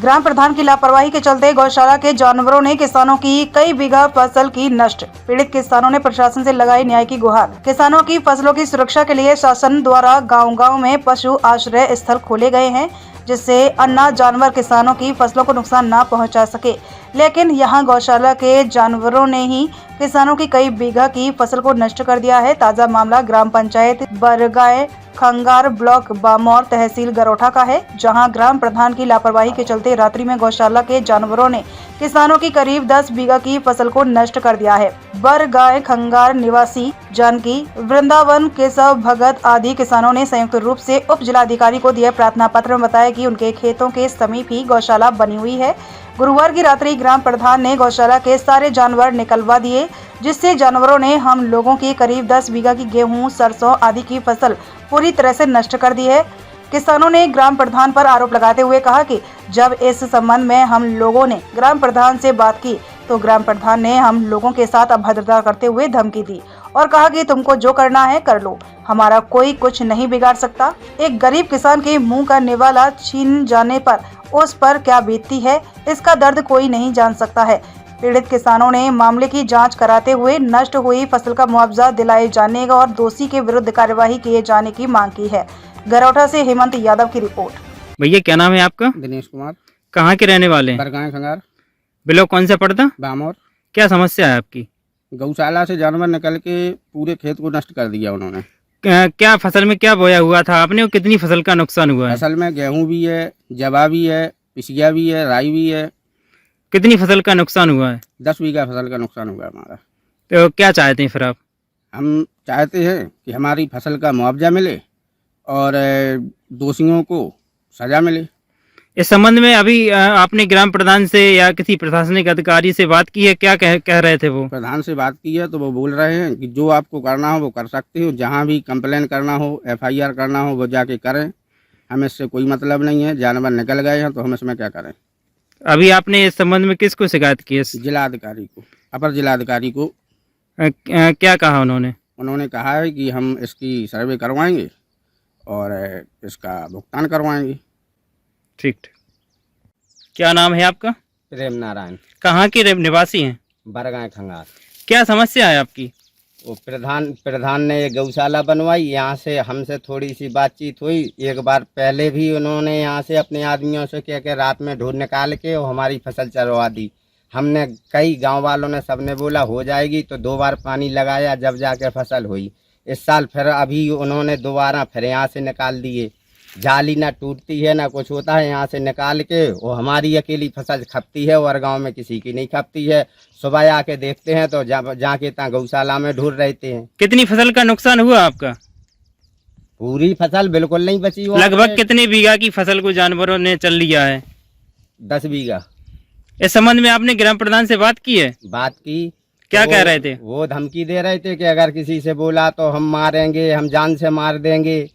ग्राम प्रधान की लापरवाही के चलते गौशाला के जानवरों ने किसानों की कई बीघा फसल की नष्ट। पीड़ित किसानों ने प्रशासन से लगाई न्याय की गुहार। किसानों की फसलों की सुरक्षा के लिए शासन द्वारा गांव-गांव में पशु आश्रय स्थल खोले गए हैं, जिससे अन्य जानवर किसानों की फसलों को नुकसान न पहुंचा सके। लेकिन यहां गौशाला के जानवरों ने ही किसानों की कई बीघा की फसल को नष्ट कर दिया है। ताजा मामला ग्राम पंचायत बरगाए खंगार ब्लॉक बामौर तहसील गरोठा का है, जहां ग्राम प्रधान की लापरवाही के चलते रात्रि में गौशाला के जानवरों ने किसानों की करीब 10 बीघा की फसल को नष्ट कर दिया है। बरगाए खंगार निवासी जानकी, वृंदावन, केशव भगत आदि किसानों ने संयुक्त रूप से उप जिलाधिकारी को दिए प्रार्थना पत्र में बताया कि उनके खेतों के समीप ही गौशाला बनी हुई है। गुरुवार की रात्रि ग्राम प्रधान ने गौशाला के सारे जानवर निकलवा दिए, जिससे जानवरों ने हम लोगों की करीब 10 बीघा की गेहूं, सरसों आदि की फसल पूरी तरह से नष्ट कर दी है। किसानों ने ग्राम प्रधान पर आरोप लगाते हुए कहा कि जब इस संबंध में हम लोगों ने ग्राम प्रधान से बात की तो ग्राम प्रधान ने हम लोगों के साथ अभद्रता करते हुए धमकी दी और कहा कि तुमको जो करना है कर लो, हमारा कोई कुछ नहीं बिगाड़ सकता। एक गरीब किसान के मुंह का निवाला छीन जाने पर उस पर क्या बीतती है, इसका दर्द कोई नहीं जान सकता है। पीड़ित किसानों ने मामले की जांच कराते हुए नष्ट हुई फसल का मुआवजा दिलाए जाने और दोषी के विरुद्ध कार्यवाही किए जाने की मांग की है। गरोठा से हेमंत यादव की रिपोर्ट। भैया क्या नाम है आपका? दिनेश कुमार। कहाँ के रहने वाले हैं? बरगाए खंगार ब्लॉक कौन सा पड़ता? बामौर। क्या समस्या है आपकी? गौशाला से जानवर निकल के पूरे खेत को नष्ट कर दिया उन्होंने। क्या फसल में क्या बोया हुआ था आपने और कितनी फसल का नुकसान हुआ है? फसल में गेहूं भी है, जवा भी है, पिसिया भी है, राई भी है। कितनी फसल का नुकसान हुआ है? 10 बीघा फसल का नुकसान हुआ हमारा। तो क्या चाहते हैं फिर आप? हम चाहते हैं कि हमारी फसल का मुआवजा मिले और दोषियों को सजा मिले। इस संबंध में अभी आपने ग्राम प्रधान से या किसी प्रशासनिक अधिकारी से बात की है? क्या कह रहे थे वो? प्रधान से बात की है तो वो बोल रहे हैं कि जो आपको करना हो वो कर सकते हो, जहाँ भी कंप्लेन करना हो, FIR करना हो वो जाके करें, हमें इससे कोई मतलब नहीं है। जानवर निकल गए हैं तो हम इसमें क्या करें। अभी आपने इस संबंध में किसको शिकायत की है? जिलाधिकारी को, अपर जिलाधिकारी को। क्या कहा उन्होंने? उन्होंने कहा है कि हम इसकी सर्वे करवाएंगे और इसका भुगतान करवाएंगे। ठीक। क्या नाम है आपका? प्रेम नारायण। कहाँ के निवासी हैं? बरगाए खंगार। क्या समस्या है आपकी? वो प्रधान ने ये गौशाला बनवाई, यहाँ से हमसे थोड़ी सी बातचीत हुई। एक बार पहले भी उन्होंने यहाँ से अपने आदमियों से कह के रात में ढूंढ निकाल के और हमारी फसल चरवा दी। हमने कई गांव वालों ने सबने बोला हो जाएगी, तो 2 बार पानी लगाया जब जाके फसल हुई। इस साल फिर अभी उन्होंने दोबारा फिर यहाँ से निकाल दिए। जाली ना टूटती है ना कुछ होता है, यहाँ से निकाल के वो हमारी अकेली फसल खपती है और गांव में किसी की नहीं खपती है। सुबह आके देखते हैं तो जाके तहाँ गौशाला में ढूंढ रहते हैं। कितनी फसल का नुकसान हुआ आपका? पूरी फसल बिल्कुल नहीं बची हुआ। लगभग कितने बीघा की फसल को जानवरों ने चल लिया है? 10 बीघा। इस संबंध में आपने ग्राम प्रधान से बात की है? बात की। क्या तो कह रहे थे? वो धमकी दे रहे थे कि अगर किसी से बोला तो हम मारेंगे, हम जान से मार देंगे।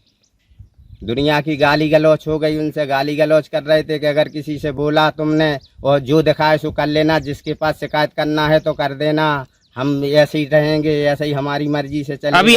दुनिया की गाली गलौच हो गई, उनसे गाली गलौच कर रहे थे कि अगर किसी से बोला तुमने और जो दिखाए सो कर लेना, जिसके पास शिकायत करना है तो कर देना, हम ऐसे ही रहेंगे, ऐसे ही हमारी मर्जी से चलेंगे।